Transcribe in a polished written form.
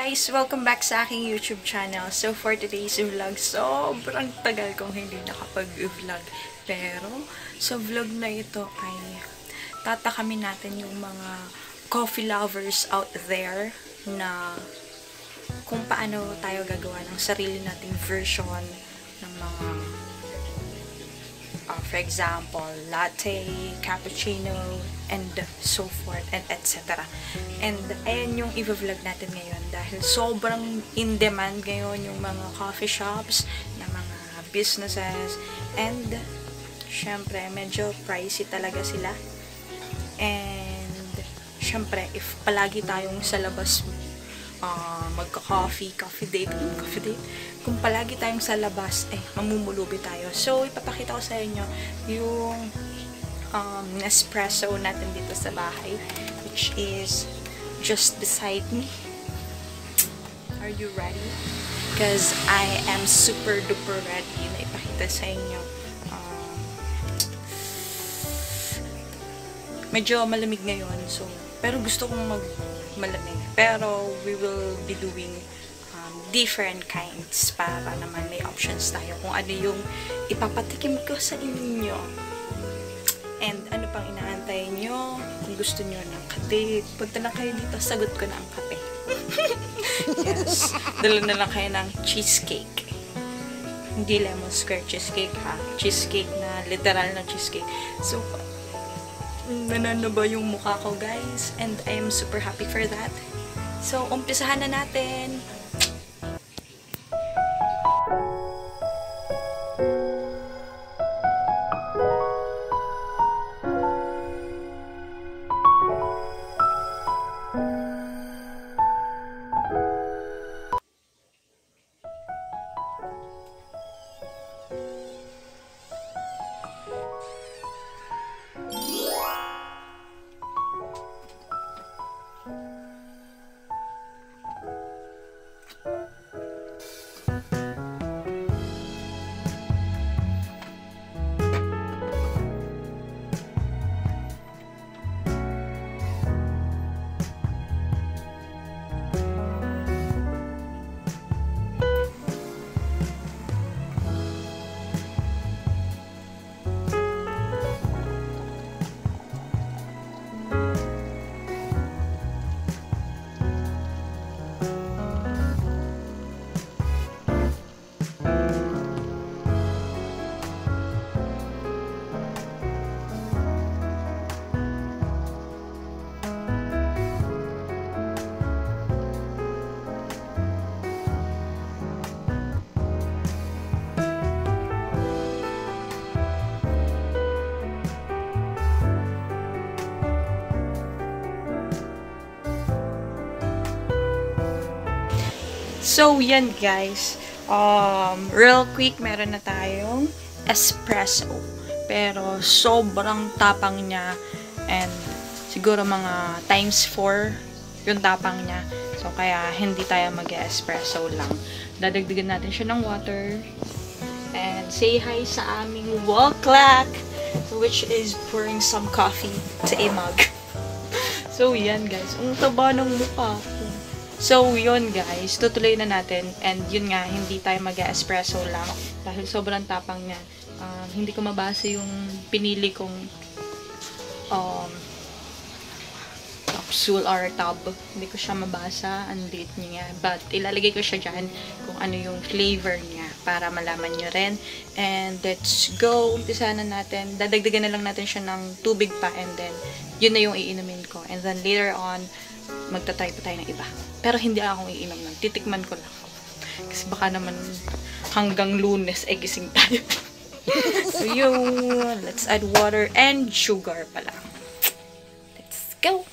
guys! Welcome back sa aking YouTube channel. So for today's vlog, sobrang tagal kong hindi nakapag-vlog. Pero sa vlog na ito ay tatakamin natin yung mga coffee lovers out there na kung paano tayo gagawa ng sarili nating version ng mga for example, latte, cappuccino, and so forth, and etc. And ayan yung i-vlog natin ngayon dahil sobrang in-demand ngayon yung mga coffee shops na mga businesses, and syempre medyo pricey talaga sila. And syempre if palagi tayong sa labas magka-coffee date, kung palagi tayong sa labas, mamumulubi tayo. So, ipapakita ko sa inyo yung Nespresso natin dito sa bahay, which is just beside me. Are you ready? Because I am super duper ready na ipakita sa inyo. Medyo malamig ngayon, so, pero gusto kong malamig. Pero we will be doing different kinds para naman may options tayo kung ano yung ipapatikim ko sa inyo. And ano pang inaantay nyo? Kung gusto nyo ng kape, punta na kayo dito, sagot ko na ang kape. Yes. Dala na lang kayo ng cheesecake. Hindi lemon square cheesecake ha. Cheesecake na literal na cheesecake. So, nananaba yung mukha ko guys. And I am super happy for that. So, umpisahan na natin. So, yan guys. Real quick, meron na tayong espresso. Pero, sobrang tapang niya. And, siguro mga times 4 yung tapang niya. So, kaya hindi tayo mag-espresso lang. Dadagdagan natin siya ng water. And, say hi sa aming wall clock, which is pouring some coffee sa a mug. So, yan guys. Ang taba ng mukha. So, yun guys, tutuloy na natin. And yun nga, hindi tayo mag-espresso lang. Dahil sobrang tapang niya. Hindi ko mabasa yung pinili kong capsule or tub. Hindi ko siya mabasa. Ang liit niya. But, ilalagay ko siya dyan kung ano yung flavor niya para malaman nyo rin. And let's go. Umpisa na natin. Dadagdagan na lang natin siya ng tubig pa. And then, yun na yung iinumin ko. And then, later on, magta-try pa tayo ng iba. Pero hindi akong iinom lang. Titikman ko lang. Kasi baka naman hanggang Lunes ay gising tayo. So yun. Let's add water and sugar pala. Let's go!